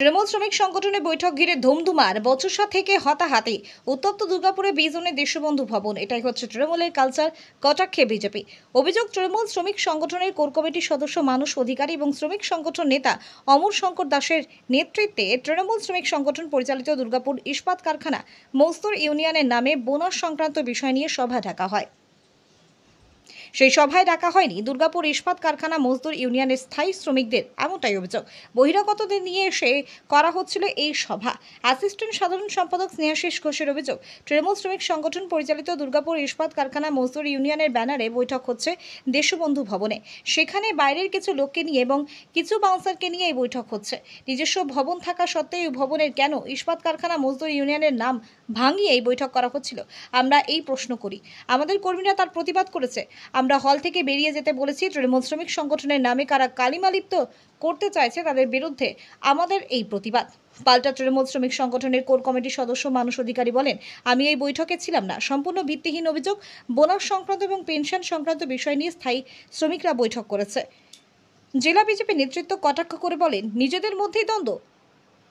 তৃণমূল শ্রমিক সংগঠনের বৈঠক ঘিরে ধুমধুমার বচসা থেকে হতাহাতি উত্তপ্ত দুর্গাপুরে 20 জনের দেশবন্ধু ভবন। এটাই হচ্ছে তৃণমূলের কালচার, কটাক্ষে বিজেপি। অভিযোগ, তৃণমূল শ্রমিক সংগঠনের কোর কমিটির সদস্য মানুষ অধিকারী এবং শ্রমিক সংগঠন নেতা অমর শঙ্কর দাসের নেতৃত্বে তৃণমূল শ্রমিক সংগঠন পরিচালিত দুর্গাপুর ইস্পাত কারখানা মজদুর ইউনিয়নের নামে বোনাস সংক্রান্ত বিষয় নিয়ে সভা ডাকা হয়। সেই সভায় ডাকা হয়নি দুর্গাপুর ইস্পাত কারখানা মজদুর ইউনিয়নের স্থায়ী শ্রমিকদের, এমনটাই অভিযোগ। বহিরাগতদের নিয়ে এসে করা হচ্ছিল এই সভা। অ্যাসিস্ট্যান্ট সাধারণ সম্পাদক স্নেহাশিস ঘোষের অভিযোগ, তৃণমূল শ্রমিক সংগঠন পরিচালিত দুর্গাপুর ইস্পাত কারখানা মজদুর ইউনিয়নের ব্যানারে বৈঠক হচ্ছে দেশবন্ধু ভবনে। সেখানে বাইরের কিছু লোককে নিয়ে এবং কিছু বাউন্সারকে নিয়ে এই বৈঠক হচ্ছে। নিজস্ব ভবন থাকা সত্ত্বেও এই ভবনের কেন ইস্পাত কারখানা মজদুর ইউনিয়নের নাম ভাঙিয়ে এই বৈঠক করা হচ্ছিল, আমরা এই প্রশ্ন করি। আমাদের কর্মীরা তার প্রতিবাদ করেছে। আমরা হল থেকে বেরিয়ে যেতে বলেছি। তৃণমূল শ্রমিক সংগঠনের নামে কারা কালিমালিপ্ত করতে চাইছে তাদের বিরুদ্ধে আমাদের এই প্রতিবাদ। পাল্টা তৃণমূল শ্রমিক সংগঠনের কোর কমিটির সদস্য মানুষ অধিকারী বলেন, আমি এই বৈঠকে ছিলাম না। সম্পূর্ণ ভিত্তিহীন অভিযোগ। বোনাস সংক্রান্ত এবং পেনশন সংক্রান্ত বিষয় নিয়ে স্থায়ী শ্রমিকরা বৈঠক করেছে। জেলা বিজেপি নেতৃত্ব কটাক্ষ করে বলেন, নিজেদের মধ্যেই দ্বন্দ্ব,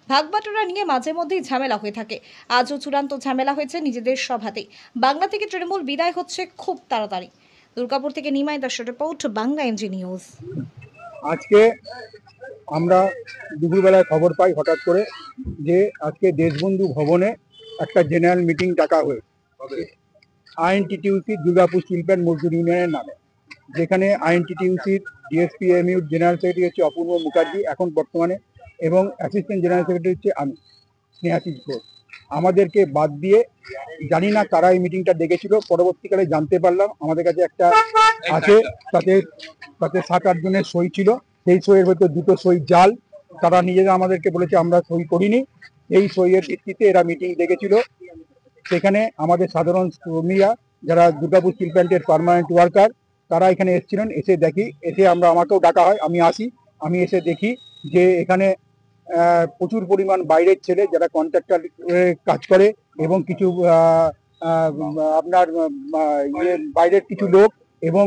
ভাগবাটোয়ারা নিয়ে মাঝে মধ্যেই ঝামেলা হয়ে থাকে। আজও চূড়ান্ত ঝামেলা হয়েছে নিজেদের সভাতেই। বাংলা থেকে তৃণমূল বিদায় হচ্ছে খুব তাড়াতাড়ি। দুর্গাপুর থেকে নিমাই দাসের রিপোর্ট, বাংলা এনজি নিউজ। আজকে আমরা দুপুরবেলায় খবর পাই হঠাৎ করে যে আজকে দেশবন্ধু ভবনে একটা জেনারেল মিটিং ডাকা হয়েছে আইএনটিটিউসি দুর্গাপুর স্টিল প্ল্যান্ট মজদুর ইউনিয়নের নামে, যেখানে আইএনটিটিউসির ডিএসপিএমইউ জেনারেল সেক্রেটারি হচ্ছে অপূর্ব মুখার্জি এখন বর্তমানে, এবং অ্যাসিস্ট্যান্ট জেনারেল সেক্রেটারি হচ্ছে আমি, স্নেহাশিস ঘোষ। আমাদেরকে বাদ দিয়ে জানি না কারা এই মিটিংটা ডেকেছিল। পরবর্তীকালে জানতে পারলাম আমাদের কাছে একটা আছে, তাতে 7-8 জনের সই ছিল। সেই সইয়ের ভেতর 2টো সই জাল। তারা নিজেরা আমাদেরকে বলেছে আমরা সই করিনি। এই সইয়ের ভিত্তিতে এরা মিটিং ডেকেছিল। সেখানে আমাদের সাধারণ কর্মীরা যারা দুর্গাপুর স্টিল প্ল্যান্টের পার্মানেন্ট ওয়ার্কার, তারা এখানে এসেছিলেন। এসে আমাকেও ডাকা হয়, আমি আসি। আমি এসে দেখি যে এখানে প্রচুর পরিমাণ বাইরের ছেলে যারা কন্ট্রাক্টর কাজ করে এবং কিছু আপনার বাইরের কিছু লোক এবং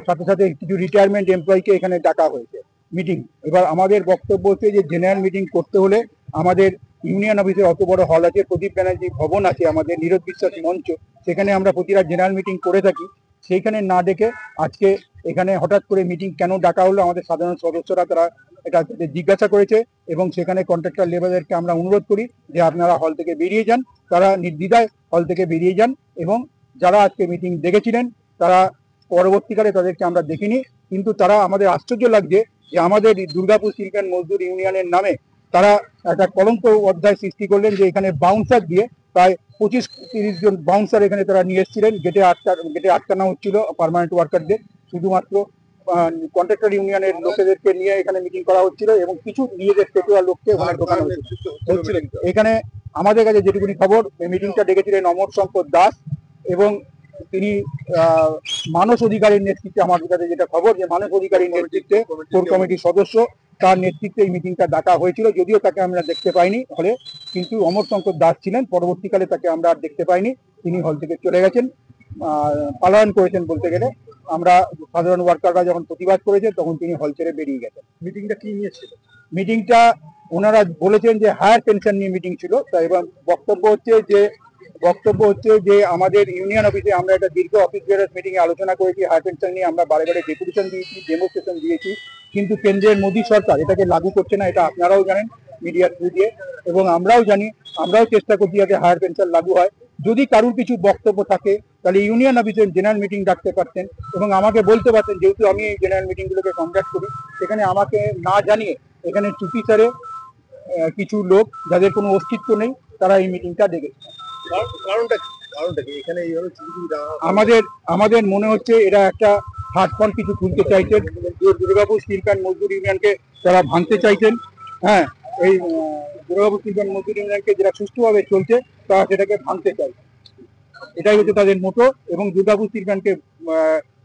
সাথে সাথে কিছু রিটায়ারমেন্ট এমপ্লয়িকে এখানে ডাকা হয়েছে মিটিং। এবার আমাদের বক্তব্য হচ্ছে যে জেনারেল মিটিং করতে হলে আমাদের ইউনিয়ন অফিসের অত বড় হল আছে, প্রদীপ ব্যানার্জি ভবন আছে, আমাদের নীরজ বিশ্বাস মঞ্চ, সেখানে আমরা প্রতিটা জেনারেল মিটিং করে থাকি। সেইখানে না ডেকে আজকে এখানে হঠাৎ করে মিটিং কেন ডাকা হলো, আমাদের সাধারণ সদস্যরা তারা এটা জিজ্ঞাসা করেছে এবং সেখানে কন্ট্রাক্টর লেবারদেরকে আমরা অনুরোধ করি যে আপনারা হল থেকে বেরিয়ে যান। তারা নির্দ্বিধায় হল থেকে বেরিয়ে যান এবং যারা আজকে মিটিং ডেকেছিলেন তারা পরবর্তীকালে তাদেরকে আমরা দেখিনি, কিন্তু তারা আমাদের আশ্চর্য লাগছে যে আমাদের দুর্গাপুর স্টিল প্ল্যান্ট মজদুর ইউনিয়নের নামে তারা একটা কলঙ্ক অধ্যায় সৃষ্টি করলেন যে এখানে বাউন্সার দিয়ে প্রায় 25-30 জন বাউন্সার এখানে তারা নিয়ে এসেছিলেন। গেটে আটকানো হচ্ছিল পার্মানেন্ট ওয়ার্কারদের, শুধুমাত্র কন্ট্রাক্টর ইউনিয়নের লোকেদেরকে নিয়ে এখানে মিটিং করা হচ্ছিল এবং কিছু নিজেদের পেটুয়া লোককে ওখানে ঢোকানো হচ্ছিল। এখানে আমাদের কাছে যেটুকুনি খবর, এই মিটিংটা ডেকেছিলেন অমর শঙ্কর দাস এবং তিনি মানস অধিকারীর নেতৃত্বে, আমাদের কাছে যেটা খবর যে মানস অধিকারীর নেতৃত্বে কোর কমিটির সদস্য, তার নেতৃত্বে এই মিটিংটা ডাকা হয়েছিল। যদিও তাকে আমরা দেখতে পাইনি হলে, কিন্তু অমর শঙ্কর দাস ছিলেন। পরবর্তীকালে তাকে আমরা আর দেখতে পাইনি, তিনি হল থেকে চলে গেছেন, পলায়ন করেছেন বলতে গেলে। আমরা সাধারণ ওয়ার্কাররা যখন প্রতিবাদ করেছে তখন তিনি হল ছেড়ে বেরিয়ে গেছেন। মিটিংটা কি নিয়ে ছিল? মিটিংটা ওনারা বলেছেন যে হায়ার পেনশন নিয়ে মিটিং ছিল। তাই এবং বক্তব্য হচ্ছে যে আমাদের ইউনিয়ন অফিসে আমরা একটা দীর্ঘ অফিস বেরোস মিটিং এ আলোচনা করেছি হায়ার পেনশন নিয়ে। আমরা বারে বারে ডেপুটেশন দিয়েছি, ডেমোস্ট্রেশন দিয়েছি, কিন্তু কেন্দ্রের মোদী সরকার এটাকে লাগু করছে না। এটা আপনারাও জানেন মিডিয়ার থ্রু দিয়ে, এবং আমরাও জানি, আমরাও চেষ্টা করছি যাতে হায়ার পেনশন লাগু হয়। যদি কারুর কিছু বক্তব্য থাকে তাহলে ইউনিয়ন অফিসের জেনারেল মিটিং ডাকতে পারতেন এবং আমাকে বলতে পারতেন, যেহেতু আমি এই জেনারেল মিটিংগুলোকে কন্ডাক্ট করি। সেখানে আমাকে না জানিয়ে এখানে চুপি সারে কিছু লোক যাদের কোনো অস্তিত্ব নেই তারা এই মিটিংটা ডেকেছে। আমাদের মনে হচ্ছে এরা একটা থার্ড ফ্রন্ট কিছু খুলতে চাইছেন। দুর্গাপুর স্টিল প্ল্যান্ট মজদুর ইউনিয়নকে তারা ভাঙতে চাইছেন। হ্যাঁ, এই দুর্গাপুর স্টিল প্ল্যান্ট মজদুর ইউনিয়নকে যেটা সুষ্ঠুভাবে চলছে তারা সেটাকে ভাঙতে চাই, এটাই হচ্ছে তাদের মোটো। এবং দুর্গাপুর স্টিল প্ল্যান্টকে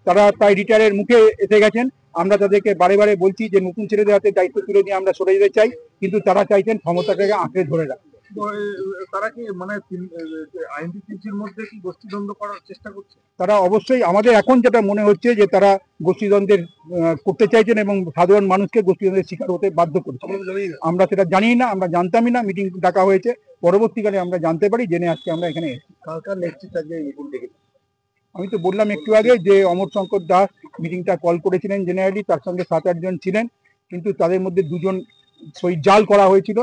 তারা প্রায় রিটায়ারের মুখে এসে গেছেন। আমরা তাদেরকে বারে বারে বলছি যে নতুন ছেলেদের হাতে দায়িত্ব তুলে নিয়ে আমরা সরে যেতে চাই, কিন্তু তারা চাইছেন ক্ষমতাটাকে আঁকড়ে ধরে রাখতে। তারা কি মানে আইনটিটিউসির মধ্যে কি গোষ্ঠীদ্বন্দ্ব করার চেষ্টা করছে? তারা অবশ্যই, আমাদের এখন যেটা মনে হচ্ছে যে তারা গোষ্ঠীদ্বন্দ্বের করতে চাইছেন এবং সাধারণ মানুষকে গোষ্ঠীদ্বন্দ্বের শিকার হতে বাধ্য করছে। আমরা সেটা জানি না, আমরা জানতামই না, মিটিং ডাকা হয়েছে, পরবর্তীকালে আমরা জানতে পারি, জেনে আজকে আমরা এখানে এসেছি। কালকার নেতৃত্ব আজকে মিটিং ডেকেছে। আমি তো বললাম একটু আগে যে অমর শঙ্কর দাস মিটিংটা কল করেছিলেন জেনারেলি, তার সঙ্গে 7-8 জন ছিলেন, কিন্তু তাদের মধ্যে 2 জন সই জাল করা হয়েছিল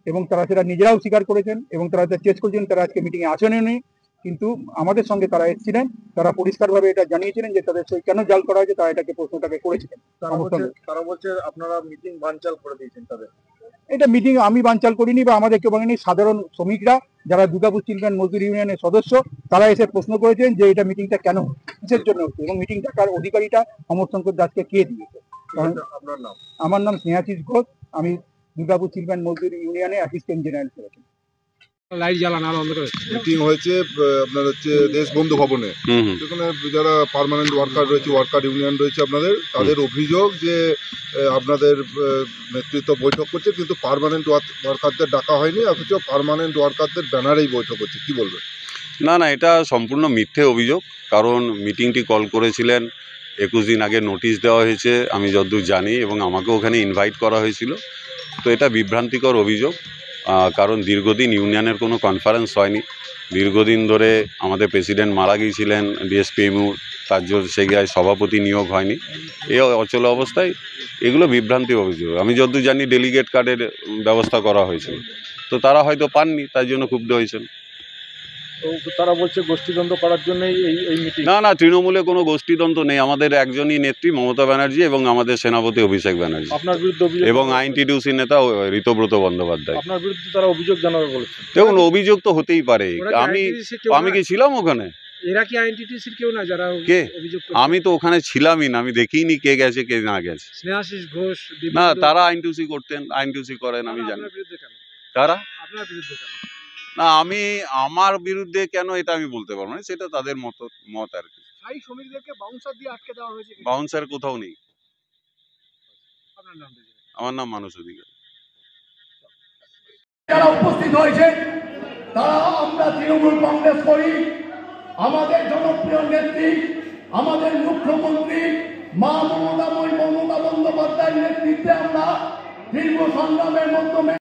এবং তারা সেটা নিজেরাও স্বীকার করেছেন এবং তারা চেষ্টা করেছেন তারা আজকে মিটিংয়ে আসেননি। কিন্তু আমাদের সঙ্গে তারা এসেছিলেন, তারা পরিষ্কারভাবে এটা জানিয়েছিলেন যে তাদের সই কেন জাল করা হয়েছে, তারা এটাকে প্রশ্নটাকে করেছিলেন। তারা বলছে আপনারা মিটিং বানচাল করে দিয়েছেন তাদের। এটা মিটিং আমি বানচাল করিনি বা আমাদের কেউ বলেনি, সাধারণ শ্রমিকরা যারা দুর্গাপুর চিলড্রেন মজদুর ইউনিয়নের সদস্য তারা এসে প্রশ্ন করেছেন যে এটা মিটিংটা কেন হচ্ছে, কিসের জন্য হচ্ছে এবং মিটিং ডাকার অধিকারীটা অমর শঙ্কর দাসকে কে দিয়েছে। আপনার নাম? আমার নাম স্নেহাশিস ঘোষ, আমি দুর্গাপুর চিলড্রেন মজদুর ইউনিয়নে অ্যাসিস্ট্যান্ট জেনারেল সেক্রেটারি। লাইট জ্বালানো আলো অন্ধকার মিটিং হয়েছে আপনার হচ্ছে দেশবন্ধু ভবনে। সেখানে যারা পার্মানেন্ট ওয়ার্কার রয়েছে, ওয়ার্কার ইউনিয়ন রয়েছে আপনাদের, তাদের অভিযোগ যে আপনাদের নেতৃত্ব বৈঠক করছে কিন্তু পার্মানেন্ট ওয়ার্কারদের ডাকা হয়নি, অথচ পার্মানেন্ট ওয়ার্কারদের ব্যানারেই বৈঠক হচ্ছে। কি বলবেন? না না, এটা সম্পূর্ণ মিথ্যে অভিযোগ। কারণ মিটিংটি কল করেছিলেন 21 দিন আগে, নোটিশ দেওয়া হয়েছে আমি যতদূর জানি, এবং আমাকেও ওখানে ইনভাইট করা হয়েছিল। তো এটা বিভ্রান্তিকর অভিযোগ। কারণ দীর্ঘদিন ইউনিয়নের কোনো কনফারেন্স হয়নি, দীর্ঘদিন ধরে আমাদের প্রেসিডেন্ট মারা গিয়েছিলেন ডিএসপিএমইউ, তার জন্য সেখানে সভাপতি নিয়োগ হয়নি। এই অচল অবস্থায় এগুলো বিভ্রান্তি অভিযোগ। আমি যতদূর জানি ডেলিগেট কার্ডের ব্যবস্থা করা হয়েছিল, তো তারা হয়তো পাননি, তাই জন্য ক্ষুব্ধ হয়েছেন। তো তারা বলছে গোষ্ঠীদ্বন্দ্ব করার জন্যই এই মিটিং। না না, তৃণমূলে কোনো গোষ্ঠীদ্বন্দ্ব নেই। আমাদের একজনই নেত্রী মমতা ব্যানার্জি এবং আমাদের সেনাপতি অভিষেক ব্যানার্জি, আপনার বিরুদ্ধে অভিযোগ এবং আইনটিটিউসি নেতা ঋতব্রত বন্দ্যোপাধ্যায়। আপনার বিরুদ্ধে তারা অভিযোগ জানাবে বলেছে। দেখুন, অভিযোগ তো হতেই পারে। আমি কি ছিলাম ওখানে? এরা কি আইনটিটিউসির কেউ না যারা কে? অভিযোগ আমি তো ওখানে ছিলামই না, আমি দেখিনি কে গেছে কে না গেছে। স্নেহাশিস ঘোষ না, তারা আইনটিউসি করতেন, আইনটিউসি করেন আমি জানি। আপনার বিরুদ্ধে কেন? তারা আপনার বিরুদ্ধে কেন? না, আমার বিরুদ্ধে কেন এটা আমি বলতে পারবো না, সেটা তাদের মত আর কি। স্থায়ী শ্রমিকদেরকে বাউন্সার দিয়ে আটকে দেওয়া হয়েছে। বাউন্সার কোথাও নেই। আপনার নাম? আমার নাম মানস অধিকারী। যারা উপস্থিত হয়েছে তারা আমরা তৃণমূল কংগ্রেস করি। আমাদের জনপ্রিয় নেত্রী, আমাদের মুখ্যমন্ত্রী মা মমতা বন্দ্যোপাধ্যায়ের নেতৃত্বে আমরা দীর্ঘ সংগ্রামের মাধ্যমে